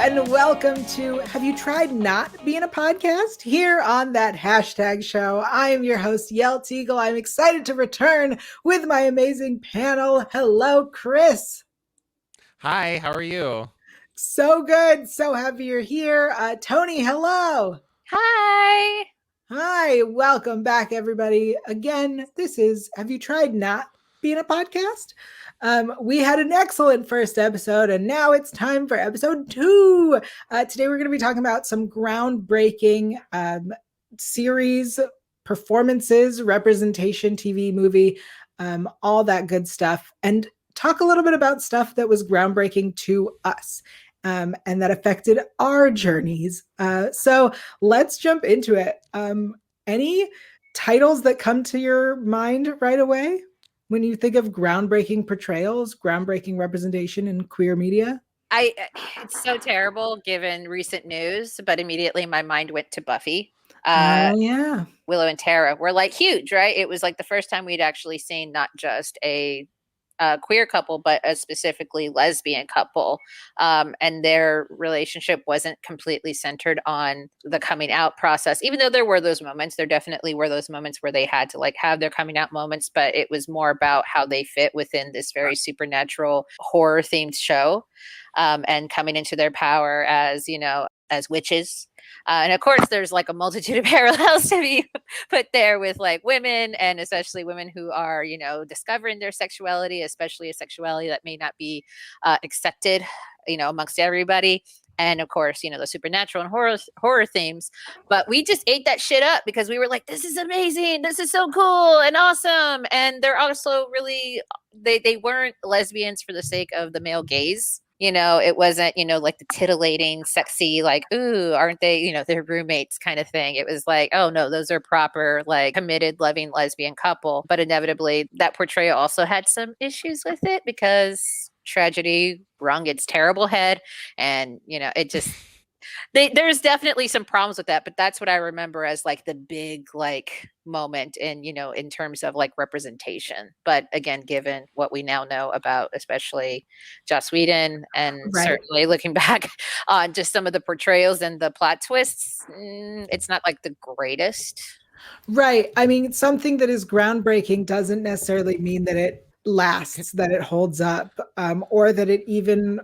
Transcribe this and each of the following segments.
and welcome to Have You Tried Not Being a Podcast? Here on That Hashtag Show. I am your host, Yael Teagle. I'm excited to return with my amazing panel. Hello, Chris. Hi, how are you? So good. So happy you're here. Toni, hello. Hi. Hi. Welcome back, everybody. Again, this is Have You Tried Not Being a Podcast? We had an excellent first episode, and now it's time for episode 2. Today, we're going to be talking about some groundbreaking series, performances, representation, TV, movie, all that good stuff, and talk a little bit about stuff that was groundbreaking to us and that affected our journeys. So let's jump into it. Any titles that come to your mind right away when you think of groundbreaking portrayals, groundbreaking representation in queer media? It's so terrible given recent news, but immediately my mind went to Buffy. Yeah. Willow and Tara were like huge, right? It was like the first time we'd actually seen not just a queer couple, but a specifically lesbian couple. And their relationship wasn't completely centered on the coming out process, even though there were those moments. There definitely were those moments where they had to like have their coming out moments, but it was more about how they fit within this very supernatural horror themed show, and coming into their power as, you know, as witches. And of course, there's like a multitude of parallels to be put there with like women, and especially women who are, you know, discovering their sexuality, especially a sexuality that may not be accepted, you know, amongst everybody. And of course, you know, the supernatural and horror themes. But we just ate that shit up because we were like, this is amazing. This is so cool and awesome. And they're also really, they weren't lesbians for the sake of the male gaze. You know, it wasn't, you know, like the titillating, sexy, like, ooh, aren't they, you know, they're roommates kind of thing. It was like, oh, no, those are proper, like, committed, loving lesbian couple. But inevitably, that portrayal also had some issues with it because tragedy rung its terrible head. And, you know, it just... there's definitely some problems with that, but that's what I remember as like the big like moment in, you know, in terms of like representation. But again, given what we now know about especially Joss Whedon and certainly looking back on just some of the portrayals and the plot twists, it's not like the greatest. Right. I mean, something that is groundbreaking doesn't necessarily mean that it lasts, that it holds up, or that it even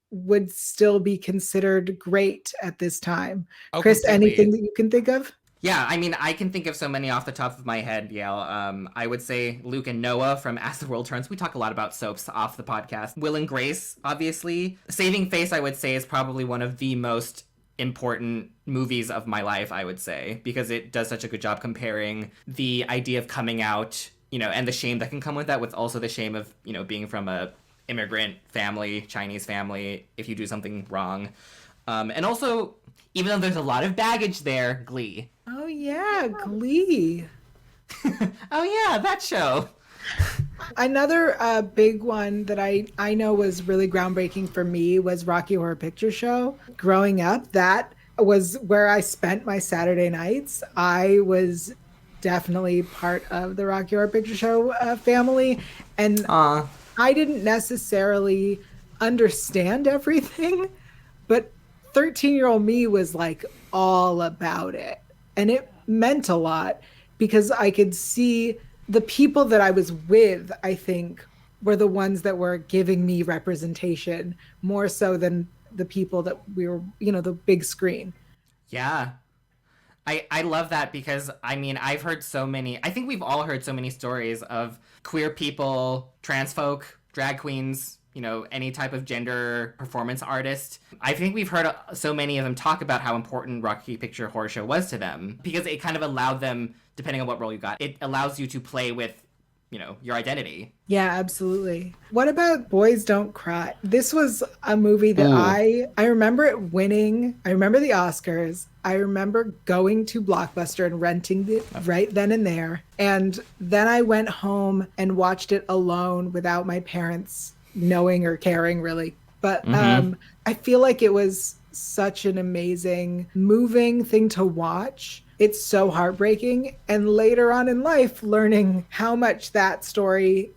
would still be considered great at this time. Chris, completely. anything that you can think of? Yeah, I mean, I can think of so many off the top of my head, Yael. I would say Luke and Noah from As the World Turns. We talk a lot about soaps off the podcast. Will and Grace, obviously. Saving Face, I would say, is probably one of the most important movies of my life, I would say, because it does such a good job comparing the idea of coming out, you know, and the shame that can come with that, with also the shame of, you know, being from a immigrant family, Chinese family, if you do something wrong. And also, even though there's a lot of baggage there, Glee. Oh, yeah, Glee. Oh, yeah, that show. Another big one that I know was really groundbreaking for me was Rocky Horror Picture Show. Growing up, that was where I spent my Saturday nights. I was definitely part of the Rocky Horror Picture Show family. And I didn't necessarily understand everything, but 13-year-old me was like all about it. And it meant a lot because I could see the people that I was with, I think, were the ones that were giving me representation more so than the people that we were, you know, the big screen. Yeah. I love that because, I mean, I've heard so many, I think we've all heard so many stories of queer people, trans folk, drag queens, you know, any type of gender performance artist. I think we've heard so many of them talk about how important Rocky Picture Horror Show was to them because it kind of allowed them, depending on what role you got, it allows you to play with, you know, your identity. Yeah, absolutely. What about Boys Don't Cry? This was a movie that I remember it winning. I remember the Oscars. I remember going to Blockbuster and renting it right then and there. And then I went home and watched it alone without my parents knowing or caring, really. But I feel like it was such an amazing, moving thing to watch. it's so heartbreaking. And later on in life, learning how much that story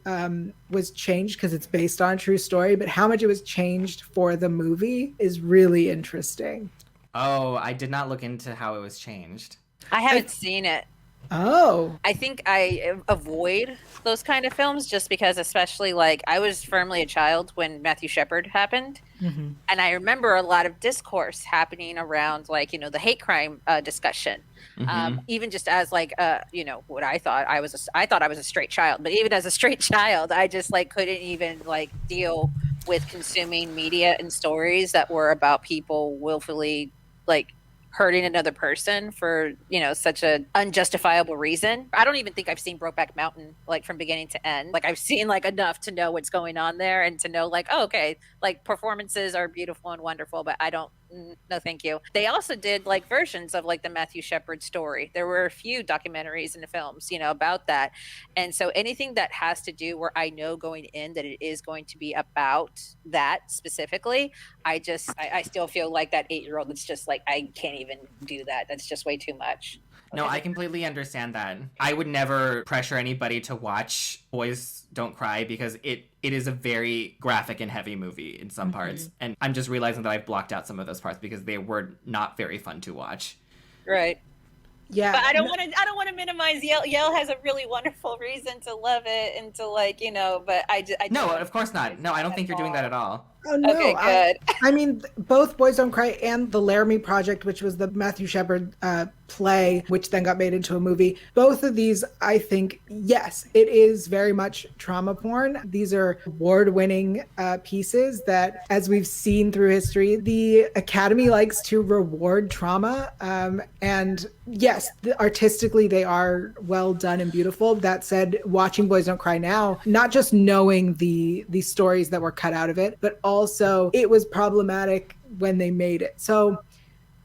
was changed, because it's based on a true story, but how much it was changed for the movie is really interesting. Oh, I did not look into how it was changed. I haven't seen it. Oh. I think I avoid those kind of films just because, especially like I was firmly a child when Matthew Shepard happened. Mm-hmm. And I remember a lot of discourse happening around like, the hate crime discussion. Even just as like, what I thought I thought I was a straight child, but even as a straight child, I just like couldn't even like deal with consuming media and stories that were about people willfully like hurting another person for such an unjustifiable reason. I don't even think I've seen Brokeback Mountain like from beginning to end. Like I've seen like enough to know what's going on there and to know like, oh, okay, like performances are beautiful and wonderful, but I don't, no thank you. They also did like versions of like the Matthew Shepard story. There were a few documentaries and films about that, and so anything that has to do where I know going in that it is going to be about that specifically, I still feel like that 8-year-old that's just like, I can't even do that. That's just way too much. No, I completely understand that. I would never pressure anybody to watch Boys Don't Cry because it is a very graphic and heavy movie in some parts. And I'm just realizing that I've blocked out some of those parts because they were not very fun to watch. Right. Yeah. But I don't want to minimize Yael. Yael has a really wonderful reason to love it and to like, but I No, of course not. No, I don't think you're doing that at all. Oh, no. Okay, good. I mean, both Boys Don't Cry and the Laramie Project, which was the Matthew Shepard play, which then got made into a movie. Both of these, I think, yes, it is very much trauma porn. These are award-winning pieces that, as we've seen through history, the Academy likes to reward trauma. And yes, artistically, they are well done and beautiful. That said, watching Boys Don't Cry now, not just knowing the stories that were cut out of it, but also it was problematic when they made it. So,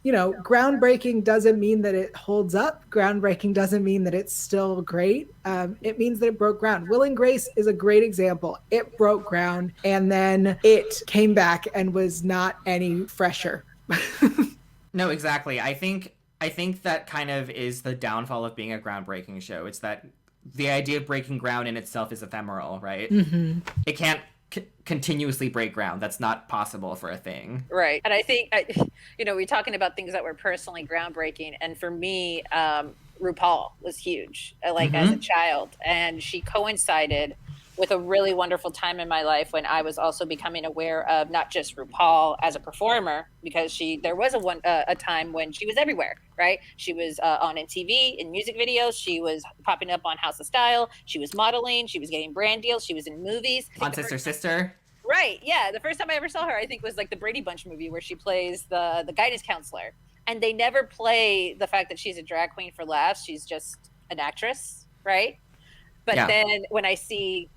groundbreaking doesn't mean that it holds up. Groundbreaking doesn't mean that it's still great. It means that it broke ground. Will and Grace is a great example. It broke ground and then it came back and was not any fresher. No, exactly. I think that kind of is the downfall of being a groundbreaking show. It's that the idea of breaking ground in itself is ephemeral, right? Mm-hmm. It can't continuously break ground. That's not possible for a thing. Right. And I think, we're talking about things that were personally groundbreaking. And for me, RuPaul was huge, as a child. And she coincided with a really wonderful time in my life when I was also becoming aware of not just RuPaul as a performer, because there was a time when she was everywhere, right? She was on MTV in music videos. She was popping up on House of Style. She was modeling. She was getting brand deals. She was in movies. On Sister. Right. Yeah. The first time I ever saw her, I think, was like the Brady Bunch movie where she plays the guidance counselor. And they never play the fact that she's a drag queen for laughs. She's just an actress, right? But then when I see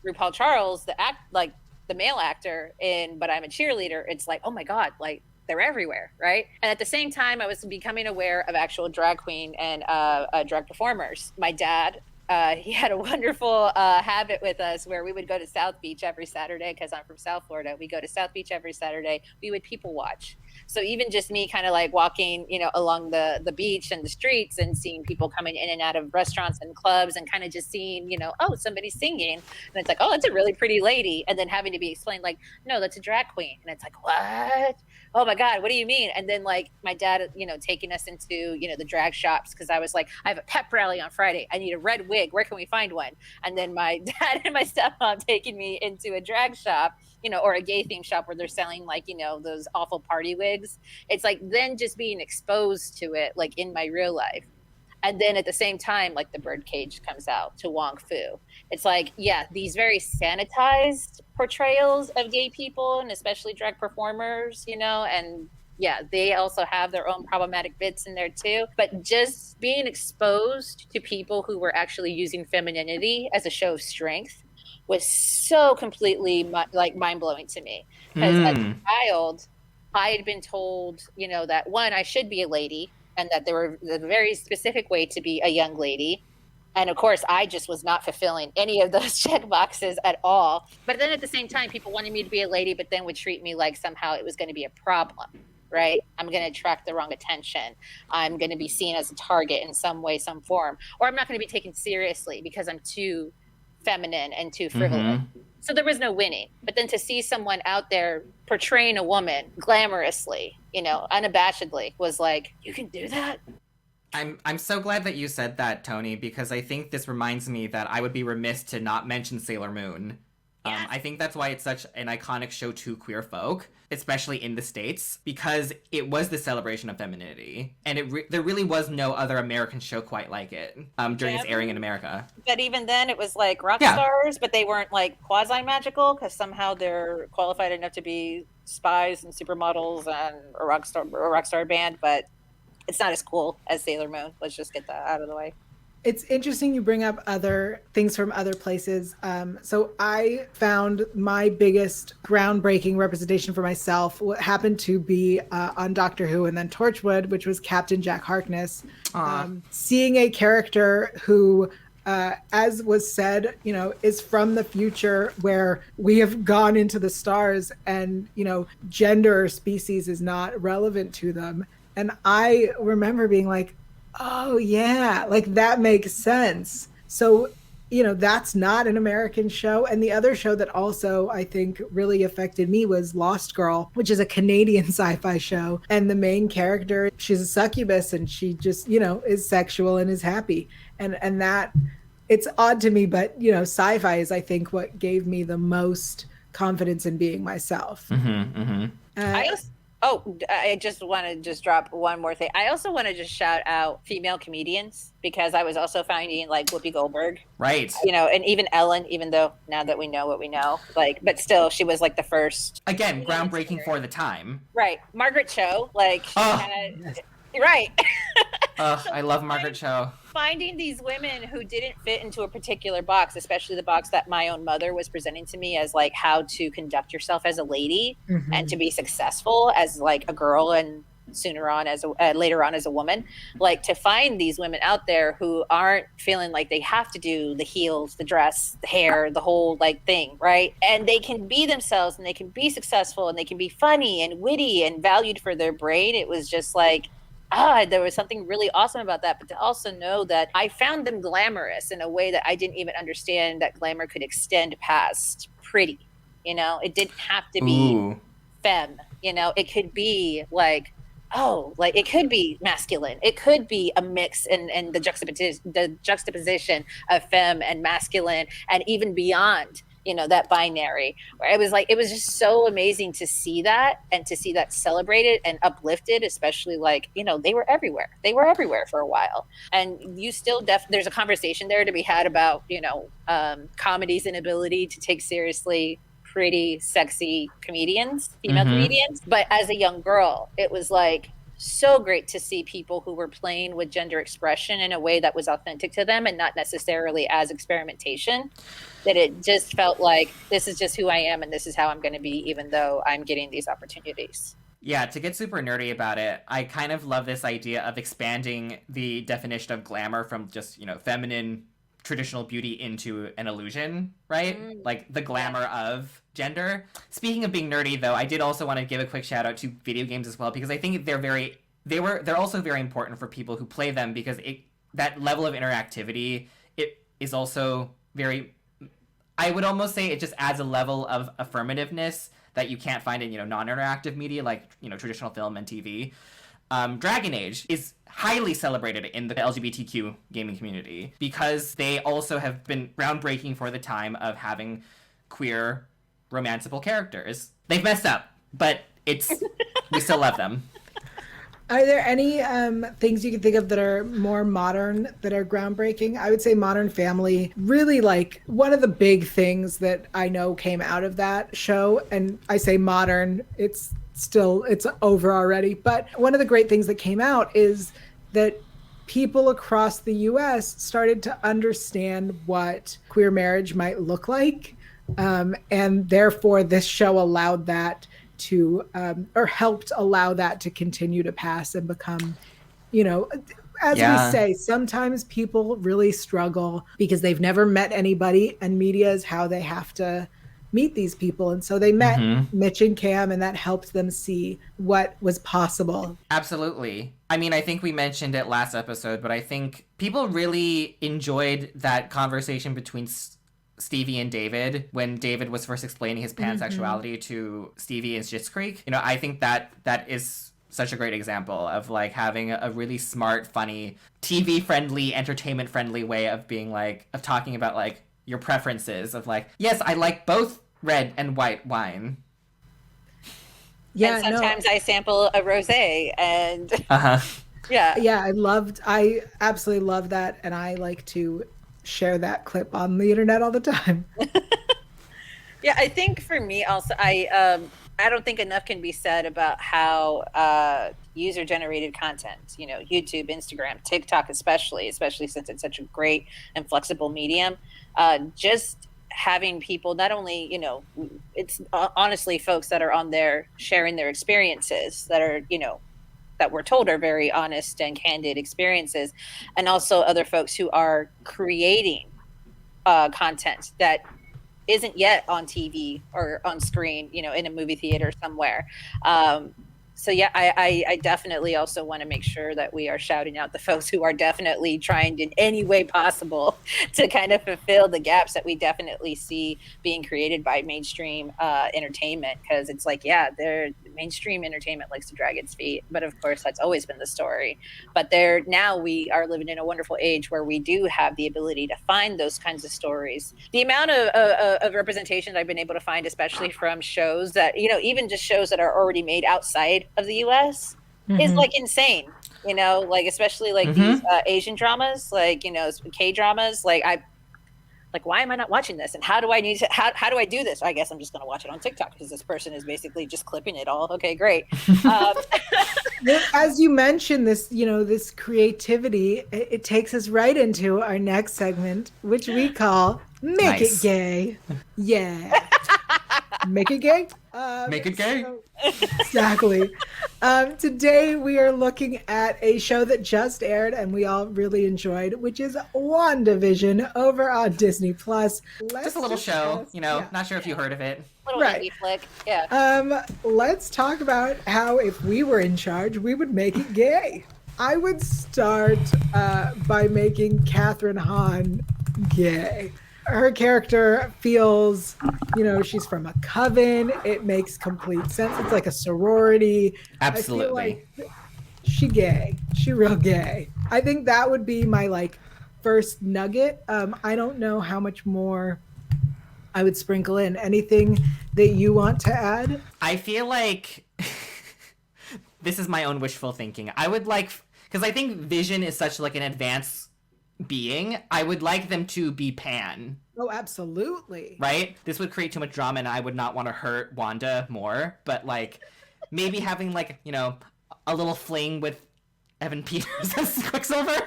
RuPaul Charles, the male actor in But I'm a Cheerleader, it's like, oh my God, like they're everywhere, right? And at the same time, I was becoming aware of actual drag queen and drag performers. My dad, he had a wonderful habit with us where we would go to South Beach every Saturday because I'm from South Florida. We go to South Beach every Saturday. We would people watch. So even just me kind of like walking, along the beach and the streets and seeing people coming in and out of restaurants and clubs and kind of just seeing, oh, somebody's singing. And it's like, oh, that's a really pretty lady. And then having to be explained like, no, that's a drag queen. And it's like, what? Oh my God, what do you mean? And then like my dad, taking us into, the drag shops. Cause I was like, I have a pep rally on Friday. I need a red wig. Where can we find one? And then my dad and my stepmom taking me into a drag shop, or a gay theme shop where they're selling like, those awful party wigs. It's like then just being exposed to it, like in my real life. And then at the same time, like the Birdcage comes out to Wong Fu. It's like, yeah, these very sanitized portrayals of gay people and especially drag performers, and yeah, they also have their own problematic bits in there too. But just being exposed to people who were actually using femininity as a show of strength was so completely mind-blowing to me. Because as a child, I had been told, that one, I should be a lady, and that there were a very specific way to be a young lady. And of course, I just was not fulfilling any of those check boxes at all. But then at the same time, people wanted me to be a lady, but then would treat me like somehow it was going to be a problem. right? I'm going to attract the wrong attention. I'm going to be seen as a target in some way, some form, or I'm not going to be taken seriously because I'm too feminine and too frivolous. So there was no winning. But then to see someone out there portraying a woman glamorously, unabashedly, was like, you can do that? I'm so glad that you said that, Toni, because I think this reminds me that I would be remiss to not mention Sailor Moon. Yes. I think that's why it's such an iconic show to queer folk, especially in the States, because it was the celebration of femininity. And there really was no other American show quite like it during its airing in America. But even then, it was like rock stars, but they weren't like quasi-magical because somehow they're qualified enough to be spies and supermodels and a rock star band, but it's not as cool as Sailor Moon. Let's just get that out of the way. It's interesting you bring up other things from other places. So I found my biggest groundbreaking representation for myself what happened to be on Doctor Who and then Torchwood, which was Captain Jack Harkness. Seeing a character who, as was said, is from the future where we have gone into the stars and, gender or species is not relevant to them. And I remember being like, oh yeah, like that makes sense. So, that's not an American show. And the other show that also I think really affected me was Lost Girl, which is a Canadian sci-fi show. And the main character, she's a succubus and she just, is sexual and is happy. And that, it's odd to me, but, sci-fi is, I think, what gave me the most confidence in being myself. I just want to drop one more thing. I also want to just shout out female comedians because I was also finding like Whoopi Goldberg. Right. And even Ellen, even though now that we know what we know, but still she was like the first. Again, groundbreaking for the time. Right. Margaret Cho, right. I love Margaret Cho. Finding these women who didn't fit into a particular box, especially the box that my own mother was presenting to me as like how to conduct yourself as a lady and to be successful as like a girl and later on as a woman, like to find these women out there who aren't feeling like they have to do the heels, the dress, the hair, the whole like thing, right? And they can be themselves and they can be successful and they can be funny and witty and valued for their brain. It was just like, there was something really awesome about that, but to also know that I found them glamorous in a way that I didn't even understand that glamour could extend past pretty. It didn't have to be femme. It could be like, it could be masculine. It could be a mix and the juxtaposition of femme and masculine and even beyond. That binary where it was just so amazing to see that and to see that celebrated and uplifted, especially they were everywhere for a while. And you still there's a conversation there to be had about, comedy's inability to take seriously pretty sexy comedians, female comedians. But as a young girl, it was so great to see people who were playing with gender expression in a way that was authentic to them and not necessarily as experimentation, that it just felt like this is just who I am and this is how I'm going to be, even though I'm getting these opportunities. Yeah, to get super nerdy about it, I kind of love this idea of expanding the definition of glamour from just, feminine traditional beauty into an illusion, right? Like the glamour of gender. Speaking of being nerdy, though, I did also want to give a quick shout out to video games as well, because I think they're also very important for people who play them, because that level of interactivity, it is also very, I would almost say it just adds a level of affirmativeness that you can't find in, non-interactive media like, traditional film and TV. Dragon Age is highly celebrated in the LGBTQ gaming community because they also have been groundbreaking for the time of having queer romanceable characters. They've messed up, but we still love them. Are there any things you can think of that are more modern, that are groundbreaking? I would say Modern Family, really one of the big things that I know came out of that show, and I say modern, it's over already, but one of the great things that came out is that people across the US started to understand what queer marriage might look like, and therefore this show allowed that to or helped allow that to continue to pass and become, as we say, sometimes people really struggle because they've never met anybody, and media is how they have to meet these people. And so they met Mm-hmm. Mitch and Cam, and that helped them see what was possible. Absolutely. I mean, I think we mentioned it last episode, but I think people really enjoyed that conversation between Stevie and David when David was first explaining his pansexuality to Stevie in Schitt's Creek. You know, I think that is such a great example of like having a really smart, funny, TV friendly, entertainment friendly way of being like, of talking about like your preferences of like, yes, I like both red and white wine. Yeah, and sometimes I sample a rosé and yeah, I absolutely love that, and I like to share that clip on the internet all the time. Yeah, I think for me also, I don't think enough can be said about how user generated content, you know, YouTube, Instagram, TikTok especially since it's such a great and flexible medium, just having people not only, you know, it's honestly folks that are on there sharing their experiences that are, you know, that we're told are very honest and candid experiences, and also other folks who are creating content that isn't yet on TV or on screen, you know, in a movie theater somewhere. So yeah, I definitely also want to make sure that we are shouting out the folks who are definitely trying in any way possible to kind of fulfill the gaps that we definitely see being created by mainstream entertainment. Because it's like, yeah, mainstream entertainment likes to drag its feet, but of course that's always been the story. But now we are living in a wonderful age where we do have the ability to find those kinds of stories. The amount of representation I've been able to find, especially from shows that, you know, even just shows that are already made outside of the US is like insane, you know, like especially like these Asian dramas, like, you know, K-dramas, like why am I not watching this, and how do I do this? I guess I'm just going to watch it on TikTok because this person is basically just clipping it all. Okay, great. As you mentioned, this, you know, this creativity, it takes us right into our next segment, which we call Make It Gay. Yeah. Make it gay? Make it gay? Exactly. Today we are looking at a show that just aired and we all really enjoyed, which is WandaVision over on Disney Plus. Just a little show, you know, not sure if you heard of it. Little indie flick, yeah. Let's talk about how if we were in charge, we would make it gay. I would start by making Catherine Hahn gay. Her character feels, you know, she's from a coven. It makes complete sense. It's like a sorority. Absolutely. I feel like she gay. She real gay. I think that would be my like first nugget. I don't know how much more I would sprinkle in. Anything that you want to add? I feel like this is my own wishful thinking. I would like, because I think Vision is such like an advanced being, I would like them to be pan. Oh, absolutely. Right? This would create too much drama and I would not want to hurt Wanda more, but like maybe having like, you know, a little fling with Evan Peters as Quicksilver.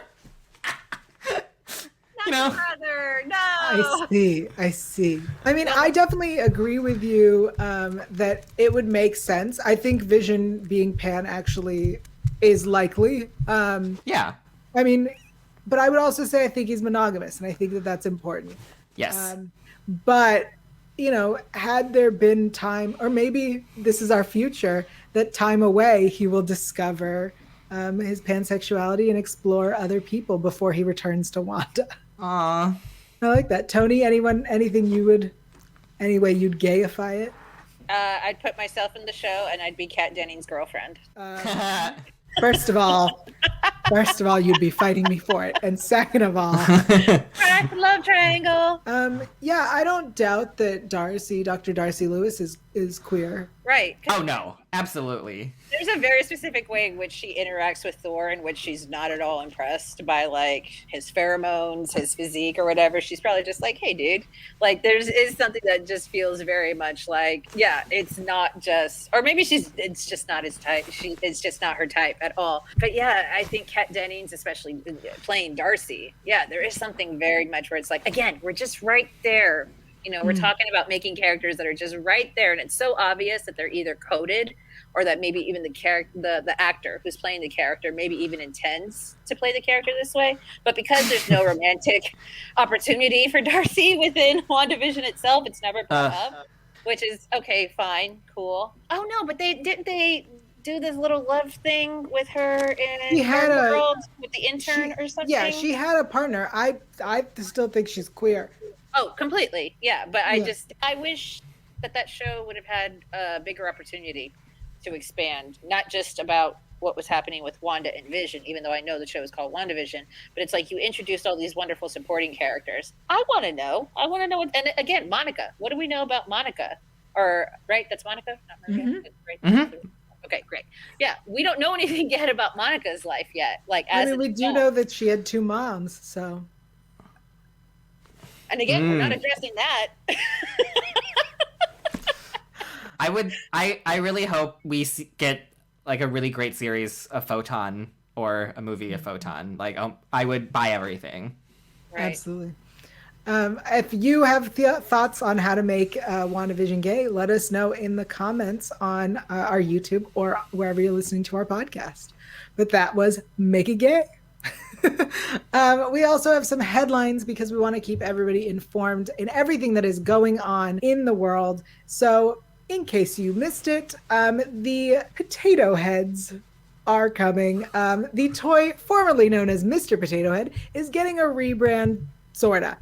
You know? Brother, no. I see. I mean, I definitely agree with you that it would make sense. I think Vision being pan actually is likely. Yeah. I mean, but I would also say I think he's monogamous, and I think that that's important. Yes. But, you know, had there been time, or maybe this is our future, that time away he will discover his pansexuality and explore other people before he returns to Wanda. Aww. I like that. Toni, anything you would, any way you'd gayify it? I'd put myself in the show and I'd be Kat Dennings' girlfriend. First of all, you'd be fighting me for it. And second of all, love triangle. Yeah, I don't doubt that Dr. Darcy Lewis is queer. Right. Oh no, absolutely. There's a very specific way in which she interacts with Thor in which she's not at all impressed by like his pheromones, his physique or whatever. She's probably just like, hey dude, like is something that just feels very much like, yeah, it's not just, or maybe it's just not his type. It's just not her type at all. But yeah, I think Kat Dennings, especially playing Darcy, yeah, there is something very much where it's like, again, we're just right there. You know, we're talking about making characters that are just right there, and it's so obvious that they're either coded or that maybe even the actor who's playing the character maybe even intends to play the character this way. But because there's no romantic opportunity for Darcy within WandaVision itself, it's never come up. which is okay, fine, cool. Oh no, but they do this little love thing with her in her world with the intern or something? Yeah, she had a partner. I still think she's queer. Oh, completely. Yeah, but I wish that show would have had a bigger opportunity to expand, not just about what was happening with Wanda and Vision, even though I know the show is called WandaVision, but it's like you introduced all these wonderful supporting characters. I want to know what, and again, Monica. What do we know about Monica? Or, right, that's Monica? Not Maria? Mm-hmm. Right? Mm-hmm. Okay, great. Yeah, we don't know anything yet about Monica's life yet. Like, we do know that she had 2 moms, so. And again, we're not addressing that. I really hope we get like a really great series of Photon or a movie of Photon. Like, I would buy everything. Right. Absolutely. If you have thoughts on how to make WandaVision gay, let us know in the comments on our YouTube or wherever you're listening to our podcast. But that was Make It Gay. We also have some headlines because we want to keep everybody informed in everything that is going on in the world. So in case you missed it, the Potato Heads are coming. The toy formerly known as Mr. Potato Head is getting a rebrand, sorta.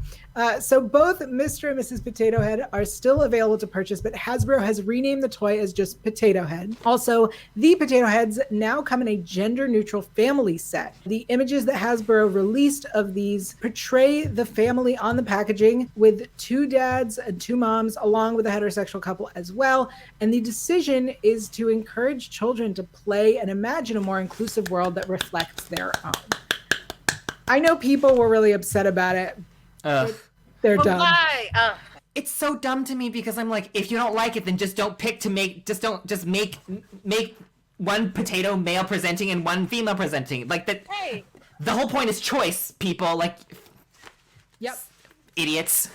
So both Mr. and Mrs. Potato Head are still available to purchase, but Hasbro has renamed the toy as just Potato Head. Also, the Potato Heads now come in a gender-neutral family set. The images that Hasbro released of these portray the family on the packaging with 2 dads and 2 moms, along with a heterosexual couple as well. And the decision is to encourage children to play and imagine a more inclusive world that reflects their own. I know people were really upset about it. They're dumb. Why? It's so dumb to me because I'm like, if you don't like it, then just don't pick to make. Just make one potato male presenting and one female presenting. Like that. Hey. The whole point is choice, people. Like. Yep. Idiots.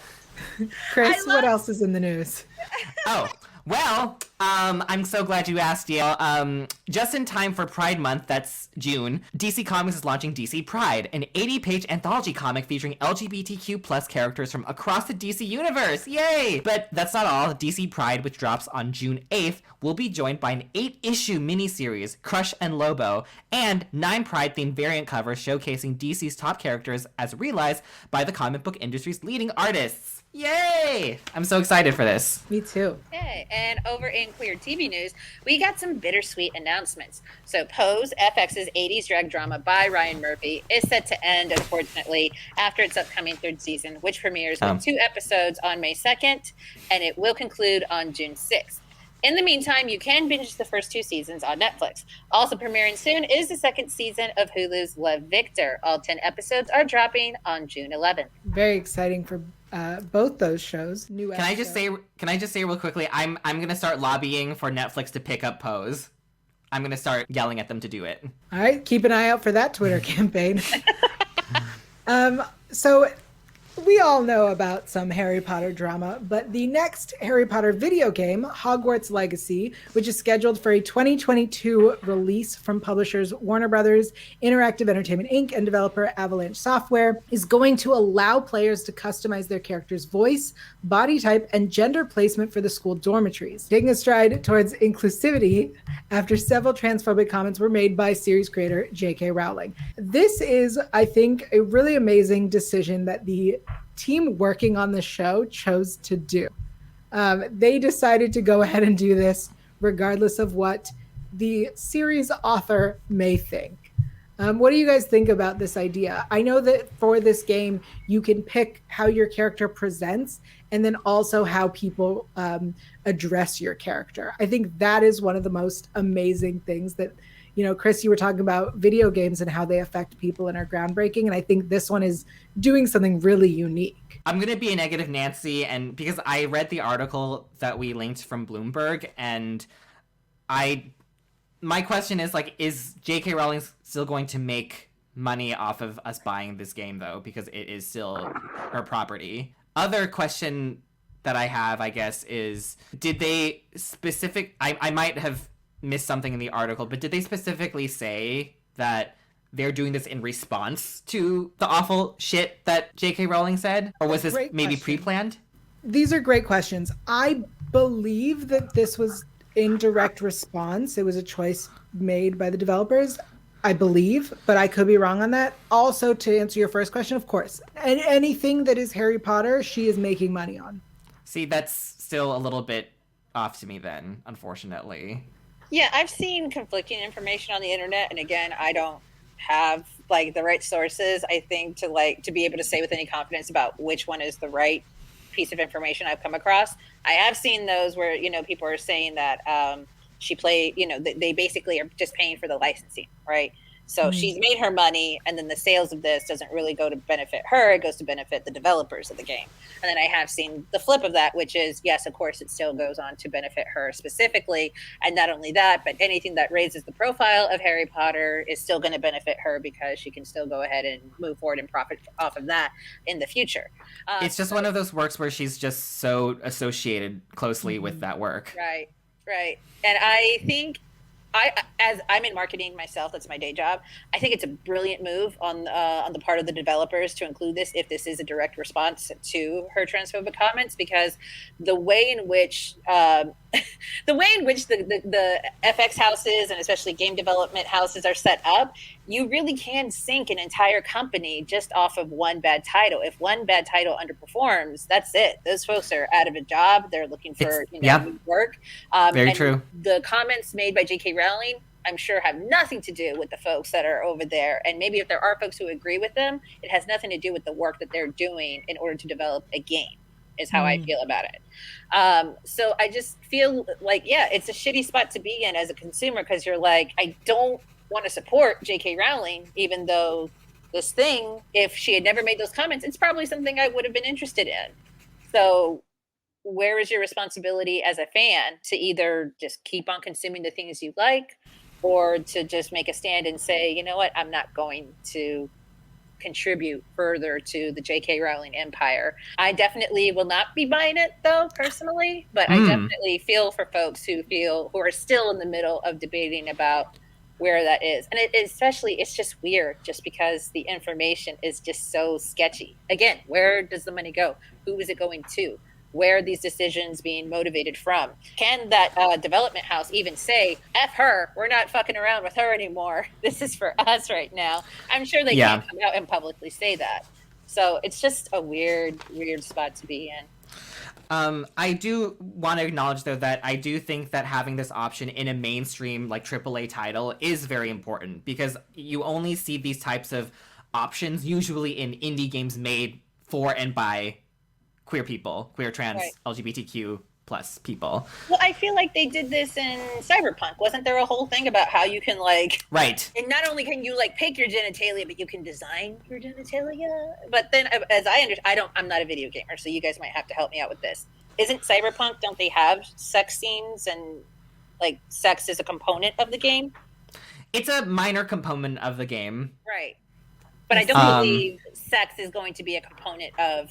Chris, what else is in the news? Oh. Well, I'm so glad you asked, Yael. Just in time for Pride Month, that's June, DC Comics is launching DC Pride, an 80-page anthology comic featuring LGBTQ plus characters from across the DC universe. Yay! But that's not all. DC Pride, which drops on June 8th, will be joined by an 8-issue miniseries, Crush and Lobo, and 9 Pride-themed variant covers showcasing DC's top characters as realized by the comic book industry's leading artists. Yay! I'm so excited for this. Me too. Okay, and over in Queer TV news, we got some bittersweet announcements. So Pose, FX's 80s drag drama by Ryan Murphy, is set to end, unfortunately, after its upcoming 3rd season, which premieres with 2 episodes on May 2nd, and it will conclude on June 6th. In the meantime, you can binge the first 2 seasons on Netflix. Also premiering soon is the 2nd season of Hulu's Love Victor. All 10 episodes are dropping on June 11th. Very exciting for both those shows. New. Can I just say real quickly? I'm gonna start lobbying for Netflix to pick up Pose. I'm gonna start yelling at them to do it. All right, keep an eye out for that Twitter campaign. So we all know about some Harry Potter drama, but the next Harry Potter video game, Hogwarts Legacy, which is scheduled for a 2022 release from publishers Warner Brothers, Interactive Entertainment Inc., and developer Avalanche Software, is going to allow players to customize their character's voice, body type, and gender placement for the school dormitories, taking a stride towards inclusivity after several transphobic comments were made by series creator J.K. Rowling. This is, I think, a really amazing decision that the team working on the show chose to do. They decided to go ahead and do this regardless of what the series author may think. What do you guys think about this idea? I know that for this game, you can pick how your character presents and then also how people address your character. I think that is one of the most amazing things that, you know, Chris, you were talking about video games and how they affect people and are groundbreaking. And I think this one is doing something really unique. I'm going to be a negative Nancy, and because I read the article that we linked from Bloomberg, and my question is, like, is J.K. Rowling still going to make money off of us buying this game, though, because it is still her property? Other question that I have, I guess, is did they I might have missed something in the article, but did they specifically say that they're doing this in response to the awful shit that J.K. Rowling said? Or was this maybe pre-planned? These are great questions. I believe that this was in direct response. It was a choice made by the developers, I believe, but I could be wrong on that. Also, to answer your first question, of course, anything that is Harry Potter, she is making money on. See, that's still a little bit off to me then, unfortunately. Yeah, I've seen conflicting information on the internet, and again, I don't have like the right sources, I think, to be able to say with any confidence about which one is the right piece of information I've come across. I have seen those where, people are saying that she played, they basically are just paying for the licensing, right? So she's made her money, and then the sales of this doesn't really go to benefit her. It goes to benefit the developers of the game. And then I have seen the flip of that, which is, yes, of course, it still goes on to benefit her specifically. And not only that, but anything that raises the profile of Harry Potter is still going to benefit her because she can still go ahead and move forward and profit off of that in the future. It's just one of those works where she's just so associated closely with that work. Right. And I think as I'm in marketing myself, that's my day job. I think it's a brilliant move on the part of the developers to include this if this is a direct response to her transphobic comments, because the way in which the FX houses and especially game development houses are set up, you really can sink an entire company just off of one bad title. If one bad title underperforms, that's it. Those folks are out of a job. They're looking for new work. Very true. The comments made by J.K. Rowling, I'm sure, have nothing to do with the folks that are over there. And maybe if there are folks who agree with them, it has nothing to do with the work that they're doing in order to develop a game, is how I feel about it. So I just feel like, it's a shitty spot to be in as a consumer, because you're like, I don't want to support J.K. Rowling, even though this thing, if she had never made those comments, it's probably something I would have been interested in. So where is your responsibility as a fan to either just keep on consuming the things you like, or to just make a stand and say, you know what, I'm not going to contribute further to the J.K. Rowling empire. I definitely will not be buying it, though, personally, but I definitely feel for folks who are still in the middle of debating about where that is. And it's just weird, just because the information is just so sketchy. Again, where does the money go? Who is it going to? Where are these decisions being motivated from? Can that development house even say, F her, we're not fucking around with her anymore. This is for us right now. I'm sure they can't come out and publicly say that. So it's just a weird spot to be in. I do want to acknowledge, though, that I do think that having this option in a mainstream, like, AAA title is very important, because you only see these types of options usually in indie games made for and by queer people, queer, trans, LGBTQ plus people. Well, I feel like they did this in Cyberpunk. Wasn't there a whole thing about how you can, like... Right. And not only can you, like, pick your genitalia, but you can design your genitalia? But then, as I understand... I'm not a video gamer, so you guys might have to help me out with this. Isn't Cyberpunk, don't they have sex scenes and, like, sex is a component of the game? It's a minor component of the game. Right. But I don't believe sex is going to be a component of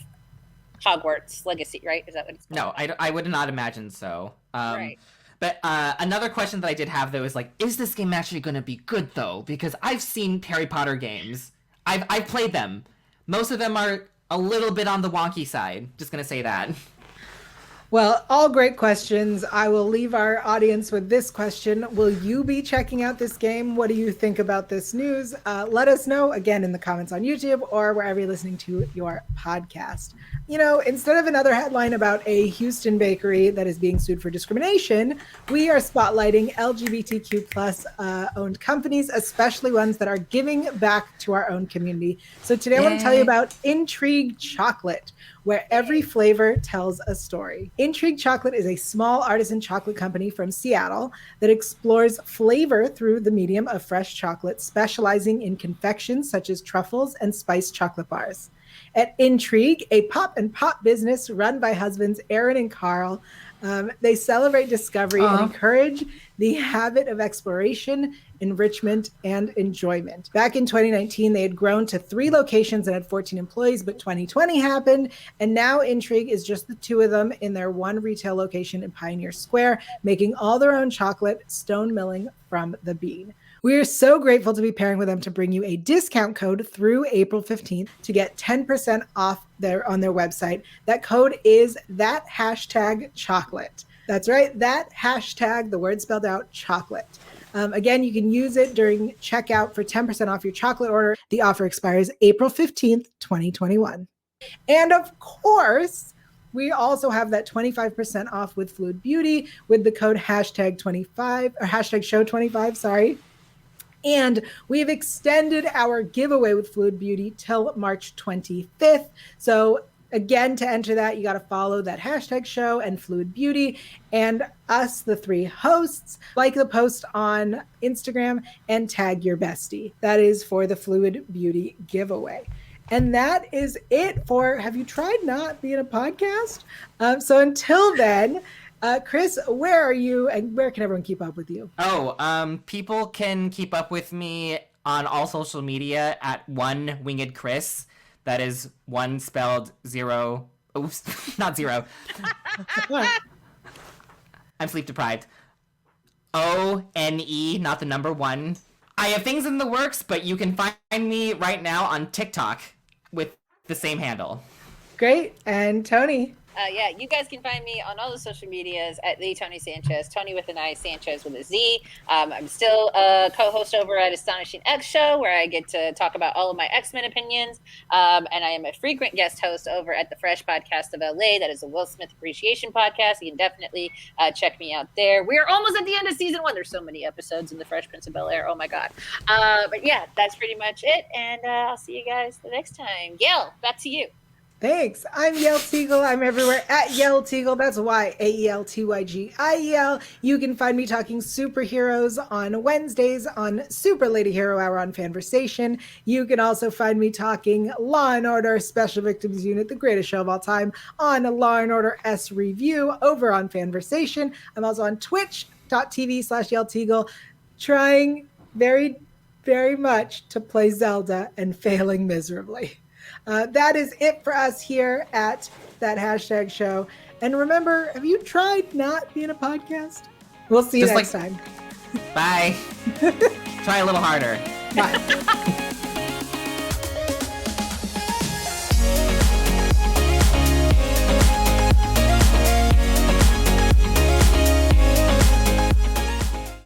Hogwarts Legacy, right? Is that what it's called? No, I would not imagine so. Right. But another question that I did have, though, is, like, is this game actually going to be good, though? Because I've seen Harry Potter games. I've played them. Most of them are a little bit on the wonky side. Just going to say that. Well, all great questions. I will leave our audience with this question. Will you be checking out this game? What do you think about this news? Let us know, again, in the comments on YouTube or wherever you're listening to your podcast. You know, instead of another headline about a Houston bakery that is being sued for discrimination, we are spotlighting LGBTQ plus owned companies, especially ones that are giving back to our own community. So today I want to tell you about Intrigue Chocolate, where every flavor tells a story. Intrigue Chocolate is a small artisan chocolate company from Seattle that explores flavor through the medium of fresh chocolate, specializing in confections such as truffles and spiced chocolate bars. At Intrigue, a pop and pop business run by husbands Aaron and Carl, they celebrate discovery and encourage the habit of exploration, enrichment, and enjoyment. Back in 2019, they had grown to 3 locations and had 14 employees, but 2020 happened, and now Intrigue is just the 2 of them in their 1 retail location in Pioneer Square, making all their own chocolate, stone milling from the bean. We are so grateful to be pairing with them to bring you a discount code through April 15th to get 10% off on their website. That code is that hashtag chocolate. That's right, that hashtag, the word spelled out, chocolate. Again, you can use it during checkout for 10% off your chocolate order. The offer expires April 15th, 2021. And of course, we also have that 25% off with Fluid Beauty with the code hashtag 25 or hashtag show 25, sorry. And we've extended our giveaway with Fluid Beauty till March 25th. So again, to enter that, you got to follow that hashtag show and Fluid Beauty and us, the three hosts. Like the post on Instagram and tag your bestie. That is for the Fluid Beauty giveaway. And that is it for Have You Tried Not Being a Podcast? So until then, Chris, where are you and where can everyone keep up with you? People can keep up with me on all social media at One Winged Chris. That is one spelled zero. Oops, not zero. I'm sleep deprived. ONE, not the number one. I have things in the works, but you can find me right now on TikTok with the same handle. Great. And Toni? Yeah, you guys can find me on all the social medias at the Toni Sanchez, Toni with an I, Sanchez with a Z. I'm still a co-host over at Astonishing X Show, where I get to talk about all of my X-Men opinions. And I am a frequent guest host over at the Fresh Podcast of LA. That is a Will Smith appreciation podcast. You can definitely check me out there. We're almost at the end of season 1. There's so many episodes in the Fresh Prince of Bel-Air. Oh my God. But yeah, that's pretty much it. And I'll see you guys the next time. Yael, back to you. Thanks. I'm Yael Teagle. I'm everywhere at Yael Teagle. That's YAELTYGIEL. You can find me talking superheroes on Wednesdays on Super Lady Hero Hour on Fanversation. You can also find me talking Law and Order Special Victims Unit, the greatest show of all time, on Law and Order S Review over on Fanversation. I'm also on twitch.tv/Yael Teagle, trying very, very much to play Zelda and failing miserably. That is it for us here at That Hashtag Show. And remember, have you tried not being a podcast? We'll see you next time. Bye. Try a little harder. Bye.